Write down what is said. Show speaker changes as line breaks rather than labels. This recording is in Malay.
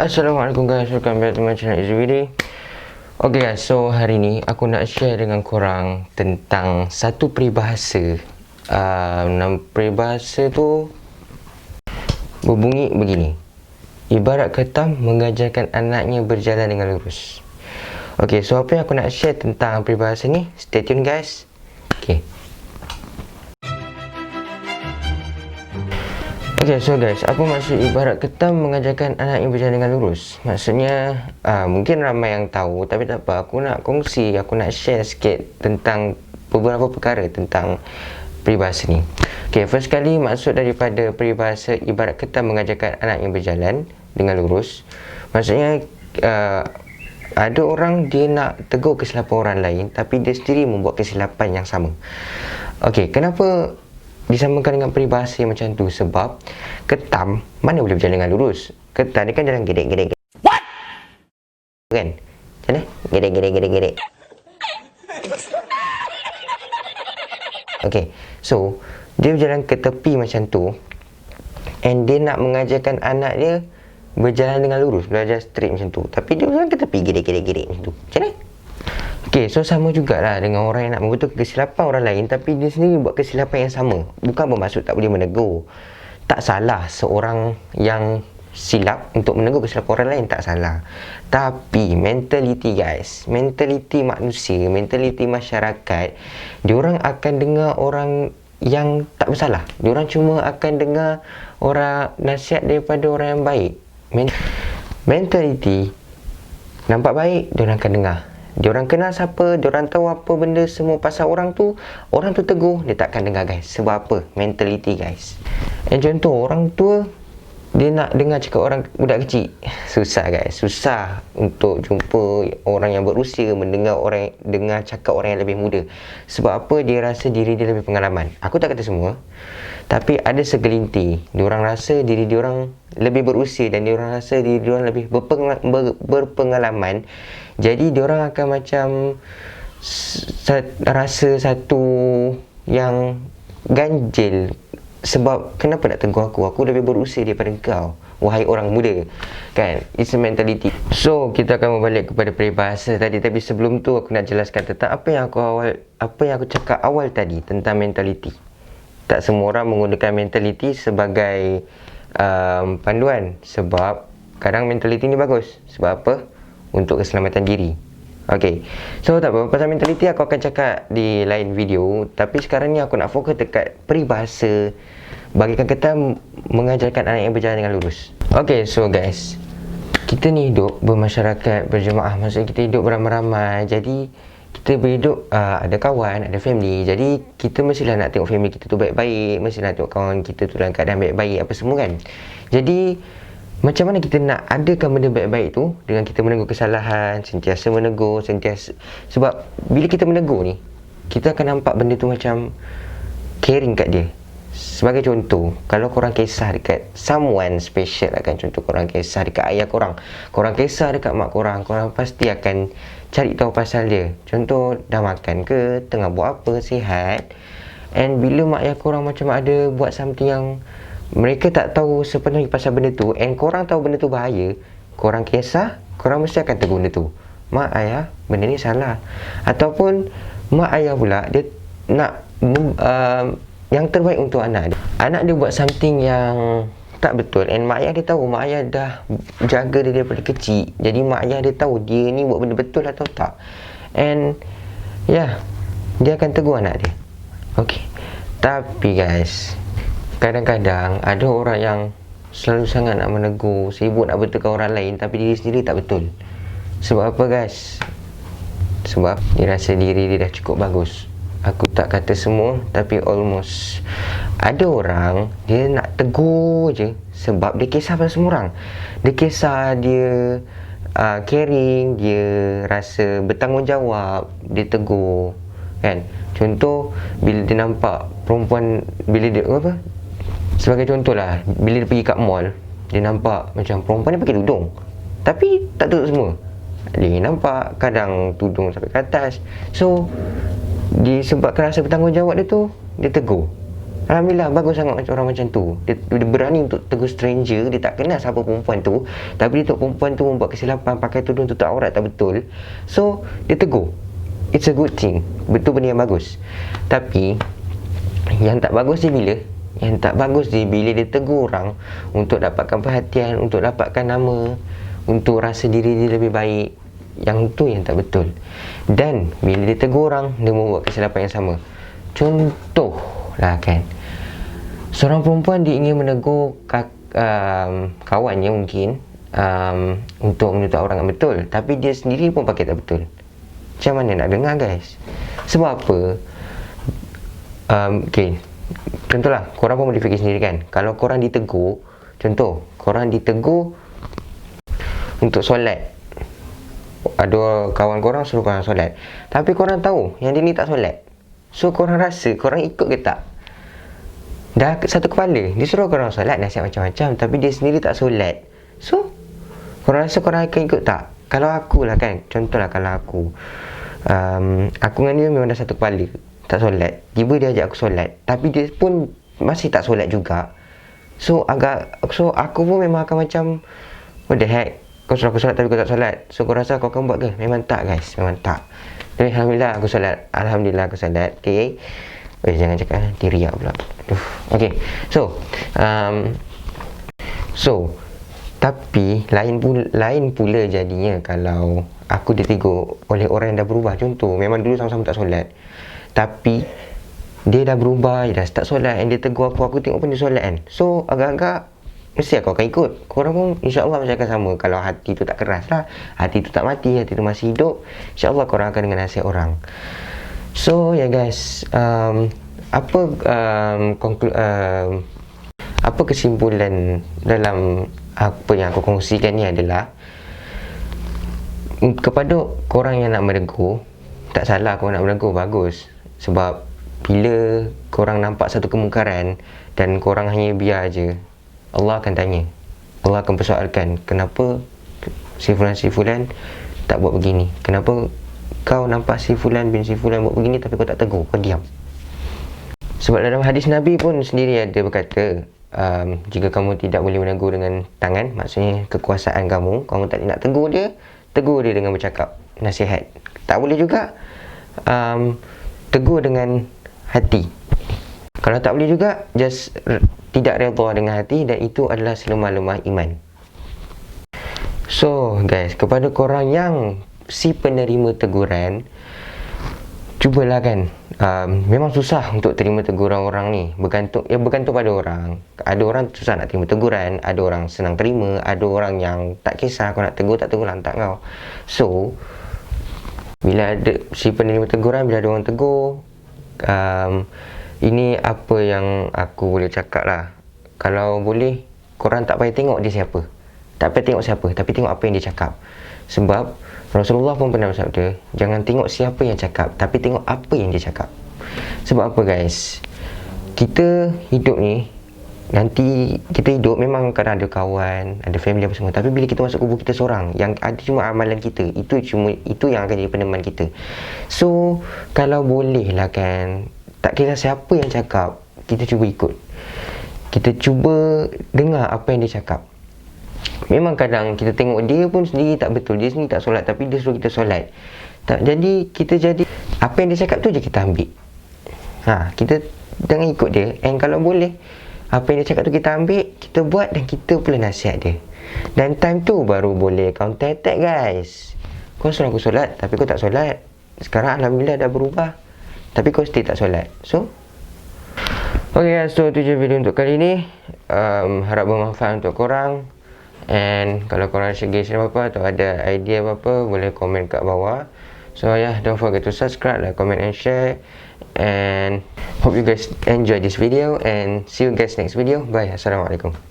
Assalamualaikum guys, welcome back to my channel Izzuwidi. Okay guys, so hari ni aku nak share dengan korang tentang satu peribahasa. Nama peribahasa tu berbunyi begini: ibarat ketam mengajarkan anaknya berjalan dengan lurus. Okay, so apa yang aku nak share tentang peribahasa ni? Stay tune guys. Okay, so guys, apa maksud ibarat ketam mengajarkan anak yang berjalan dengan lurus? Maksudnya, mungkin ramai yang tahu, tapi tak apa, aku nak kongsi, aku nak share sikit tentang beberapa perkara tentang peribahasa ni. Okay, first kali maksud daripada peribahasa ibarat ketam mengajarkan anak yang berjalan dengan lurus, maksudnya ada orang dia nak tegur kesilapan orang lain, tapi dia sendiri membuat kesilapan yang sama. Okay, kenapa disamakan dengan peribahasa yang macam tu? Sebab ketam mana boleh berjalan dengan lurus? Ketam ni kan jalan gedek-gedek. What? Kan? Macam mana? Gedek-gedek. Okay, so dia berjalan ke tepi macam tu, and dia nak mengajarkan anak dia berjalan dengan lurus, belajar straight macam tu, tapi dia berjalan ke tepi gedek-gedek macam tu. Macam mana? Okay, so sama jugalah dengan orang yang nak membetulkan kesilapan orang lain, tapi dia sendiri buat kesilapan yang sama. Bukan bermaksud tak boleh menegur. Tak salah seorang yang silap untuk menegur kesilapan orang lain, tak salah. Tapi mentaliti guys, mentaliti manusia, mentaliti masyarakat, diorang akan dengar orang yang tak bersalah. Diorang cuma akan dengar orang nasihat daripada orang yang baik. Mentaliti nampak baik, diorang akan dengar. Diorang kenal siapa, diorang tahu apa benda semua pasal orang tu tegur, dia takkan dengar guys. Sebab apa? Mentality guys. Contoh, orang tua dia nak dengar cakap orang budak kecil, susah guys. Susah untuk jumpa orang yang berusia dengar cakap orang yang lebih muda. Sebab apa? Dia rasa diri dia lebih pengalaman. Aku tak kata semua, tapi ada segelintir diorang rasa diri diorang lebih berusia, dan diorang rasa diri diorang lebih berpengalaman. Jadi diorang akan macam rasa satu yang ganjil. Sebab kenapa nak tegur aku? Aku lebih berusia daripada kau, wahai orang muda. Kan? It's a mentality. So, kita akan berbalik kepada peribahasa tadi. Tapi sebelum tu aku nak jelaskan tentang apa yang aku cakap awal tadi tentang mentality. Tak semua orang menggunakan mentality sebagai panduan. Sebab kadang mentality ni bagus. Sebab apa? Untuk keselamatan diri. Okay, so tak apa, pasal mentality aku akan cakap di lain video. Tapi sekarang ni aku nak fokus dekat peribahasa bagikan ketam mengajarkan anak yang berjalan dengan lurus. Okay, so guys, kita ni hidup bermasyarakat, berjemaah. Maksudnya kita hidup beramai-ramai. Jadi kita berhidup, ada kawan, ada family. Jadi kita mestilah nak tengok family kita tu baik-baik, mestilah nak tengok kawan kita tu dalam keadaan baik-baik, apa semua kan. Jadi macam mana kita nak adakan benda baik-baik tu dengan kita menegur kesalahan, sentiasa menegur, sebab bila kita menegur ni, kita akan nampak benda tu macam caring kat dia. Sebagai contoh, kalau korang kisah dekat someone special, kan, contoh korang kisah dekat ayah korang, korang kisah dekat mak korang, korang pasti akan cari tahu pasal dia. Contoh, dah makan ke, tengah buat apa, sihat. And bila mak ayah korang macam ada buat something yang mereka tak tahu sepenuhnya pasal benda tu, and korang tahu benda tu bahaya, korang kisah, korang mesti akan tegur benda tu. Mak, ayah, benda ni salah. Ataupun mak ayah pula, dia nak yang terbaik untuk anak dia. Anak dia buat something yang tak betul, and mak ayah dia tahu, mak ayah dah jaga dia daripada kecil. Jadi mak ayah dia tahu dia ni buat benda betul atau tak. And dia akan tegur anak dia. Okay, tapi guys, kadang-kadang ada orang yang selalu sangat nak menegur, sibuk nak betulkan orang lain, tapi diri sendiri tak betul. Sebab apa guys? Sebab dia rasa diri dia dah cukup bagus. Aku tak kata semua, tapi almost. Ada orang, dia nak tegur je sebab dia kisah pada semua orang. Dia kisah, dia caring, dia rasa bertanggungjawab, dia tegur, kan? Contoh, bila dia nampak perempuan, bila dia sebagai contoh lah, bila dia pergi kat mall, dia nampak macam perempuan ni pakai tudung, tapi tak tutup semua. Dia nampak kadang tudung sampai ke atas. So, disebabkan rasa bertanggungjawab dia tu, dia tegur. Alhamdulillah, bagus sangat orang macam tu. Dia berani untuk tegur stranger. Dia tak kenal siapa perempuan tu, tapi dia tahu perempuan tu membuat kesilapan, pakai tudung tutup aurat tak betul. So dia tegur. It's a good thing. Betul, benda yang bagus. Tapi yang tak bagus dia bila? Yang tak bagus dia bila dia tegur orang untuk dapatkan perhatian, untuk dapatkan nama, untuk rasa diri dia lebih baik. Yang tu yang tak betul. Dan bila dia tegur orang, dia membuat kesilapan yang sama. Contoh lah kan, seorang perempuan dia ingin menegur kawannya mungkin untuk menutup aurat yang betul, tapi dia sendiri pun pakai tak betul. Macam mana nak dengar guys? Sebab apa? Okay, contohlah, korang pun boleh fikir sendiri kan. Kalau korang ditegur, contoh, korang ditegur untuk solat, ada kawan korang suruh korang solat, tapi korang tahu yang dia ni tak solat. So korang rasa, korang ikut ke tak? Dah satu kepala, dia suruh korang solat, nasihat macam-macam, tapi dia sendiri tak solat. So korang rasa korang akan ikut tak? Kalau aku lah kan, contohlah kalau aku dengan dia memang dah satu kepala, tak solat. Tiba dia ajak aku solat, tapi dia pun masih tak solat juga. So aku pun memang akan macam, what the heck, kau suruh aku solat tapi kau tak solat. So kau rasa kau akan buat ke? Memang tak guys, memang tak. Tapi Alhamdulillah aku solat. Alhamdulillah aku solat. Okay, jangan cakap diriak pula. Okay, so tapi lain pula jadinya kalau aku ditegur oleh orang yang dah berubah. Contoh, memang dulu sama-sama tak solat, tapi dia dah berubah, dia dah start solat, and dia tegur aku tengok pun dia solat kan. So agak-agak mesti aku akan ikut. Korang pun insyaAllah macam akan sama. Kalau hati tu tak keras lah, hati tu tak mati, hati tu masih hidup, insyaAllah korang akan dengar nasihat orang. So ya guys, apa kesimpulan dalam apa yang aku kongsikan ni adalah, kepada korang yang nak menegur, tak salah korang nak menegur, bagus. Sebab bila korang nampak satu kemungkaran dan korang hanya biar je, Allah akan tanya, Allah akan persoalkan, kenapa si fulan tak buat begini? Kenapa kau nampak si fulan bin si fulan buat begini tapi kau tak tegur, kau diam? Sebab dalam hadis Nabi pun sendiri ada berkata, jika kamu tidak boleh menegur dengan tangan, maksudnya kekuasaan kamu tak nak tegur dia dengan bercakap nasihat. Tak boleh juga tegur dengan hati. Kalau tak boleh juga, just tidak redha dengan hati, dan itu adalah selemah-lemah iman. So guys, kepada korang yang si penerima teguran, cubalah kan, memang susah untuk terima teguran orang ni, bergantung pada orang. Ada orang susah nak terima teguran, ada orang senang terima, ada orang yang tak kisah kau nak tegur tak tegur, lantak kau. So bila ada si penerima teguran, bila ada orang tegur, ini apa yang aku boleh cakap lah. Kalau boleh, korang tak payah tengok dia siapa, tak payah tengok siapa, tapi tengok apa yang dia cakap. Sebab Rasulullah pun pernah bersabda, jangan tengok siapa yang cakap, tapi tengok apa yang dia cakap. Sebab apa guys, kita hidup ni, nanti kita hidup memang kadang ada kawan, ada family apa semua, tapi bila kita masuk kubur kita seorang, yang ada cuma amalan kita, itu yang akan jadi peneman kita. So kalau boleh lah kan, tak kira siapa yang cakap, kita cuba ikut, kita cuba dengar apa yang dia cakap. Memang kadang kita tengok dia pun sendiri tak betul, dia sendiri tak solat, tapi dia suruh kita solat. Jadi kita jadi apa yang dia cakap tu je kita ambil. Kita jangan ikut dia. And kalau boleh, apa yang dia cakap tu kita ambil, kita buat, dan kita pula nasihat dia. Dan time tu baru boleh counter attack guys. Kau suruh aku solat, tapi kau tak solat. Sekarang Alhamdulillah dah berubah, tapi kau still tak solat. So okay guys, so tu je video untuk kali ni. Harap bermanfaat untuk korang. And kalau korang suggestion apa-apa atau ada idea apa-apa, boleh komen kat bawah. So don't forget to subscribe, like, comment and share. And hope you guys enjoy this video, and see you guys next video. Bye. Assalamualaikum.